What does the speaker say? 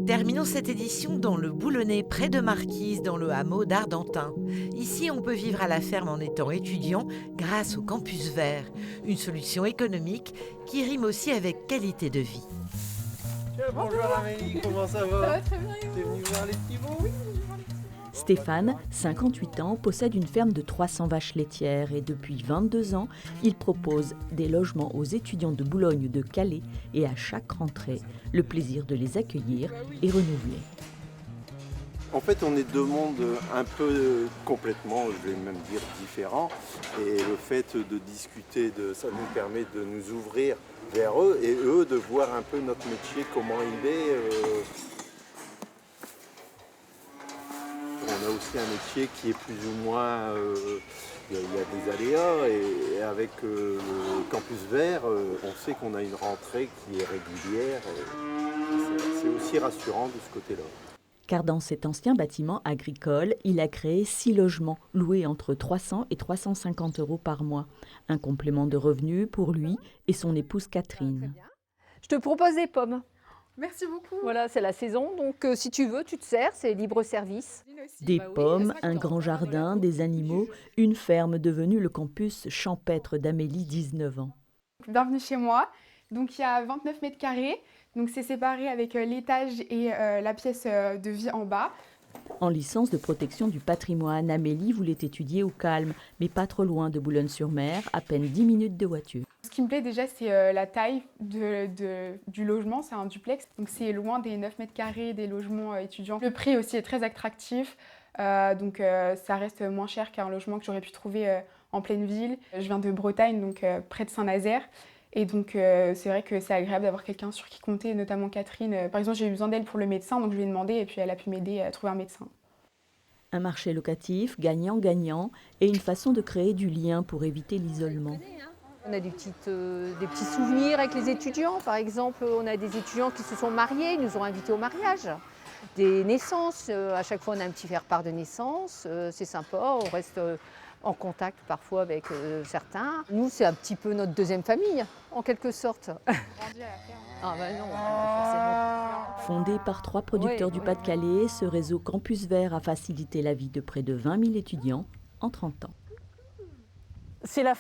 Terminons cette édition dans le Boulonnais, près de Marquise, dans le hameau d'Ardentin. Ici, on peut vivre à la ferme en étant étudiant grâce au campus vert, une solution économique qui rime aussi avec qualité de vie. Bonjour Amélie, comment ça va? Ça va très bien, et vous? T'es venue voir les petits veaux? Oui. Stéphane, 58 ans, possède une ferme de 300 vaches laitières et depuis 22 ans, il propose des logements aux étudiants de Boulogne de Calais et à chaque rentrée, le plaisir de les accueillir est renouvelé. En fait, on est deux mondes un peu complètement, je vais même dire, différents. Et le fait de discuter, ça nous permet de nous ouvrir vers eux et eux de voir un peu notre métier, comment il est. On a aussi un métier qui est plus ou moins, il y a des aléas et avec le campus vert, on sait qu'on a une rentrée qui est régulière. C'est aussi rassurant de ce côté-là. Car dans cet ancien bâtiment agricole, il a créé 6 logements loués entre 300 et 350 euros par mois. Un complément de revenus pour lui et son épouse Catherine. Je te propose des pommes. Merci beaucoup. Voilà, c'est la saison, donc si tu veux, tu te sers, c'est libre service. Des pommes, un grand jardin, des animaux, une ferme devenue le campus champêtre d'Amélie, 19 ans. Bienvenue chez moi. Donc il y a 29 mètres carrés. Donc c'est séparé avec l'étage et la pièce de vie en bas. En licence de protection du patrimoine, Amélie voulait étudier au calme, mais pas trop loin de Boulogne-sur-Mer, à peine 10 minutes de voiture. Ce qui me plaît déjà, c'est la taille du logement. C'est un duplex, donc c'est loin des 9 mètres carrés des logements étudiants. Le prix aussi est très attractif, donc ça reste moins cher qu'un logement que j'aurais pu trouver en pleine ville. Je viens de Bretagne, donc près de Saint-Nazaire. Et donc c'est vrai que c'est agréable d'avoir quelqu'un sur qui compter, notamment Catherine. Par exemple, j'ai eu besoin d'elle pour le médecin, donc je lui ai demandé et puis elle a pu m'aider à trouver un médecin. Un marché locatif gagnant-gagnant et une façon de créer du lien pour éviter l'isolement. On a des petits souvenirs avec les étudiants. Par exemple, on a des étudiants qui se sont mariés, ils nous ont invités au mariage. Des naissances, à chaque fois on a un petit faire-part de naissance, c'est sympa, on reste en contact parfois avec certains. Nous, c'est un petit peu notre deuxième famille, en quelque sorte. Ah ben non, forcément. Fondé par 3 producteurs du Pas-de-Calais, ce réseau Campus Vert a facilité la vie de près de 20 000 étudiants en 30 ans. C'est la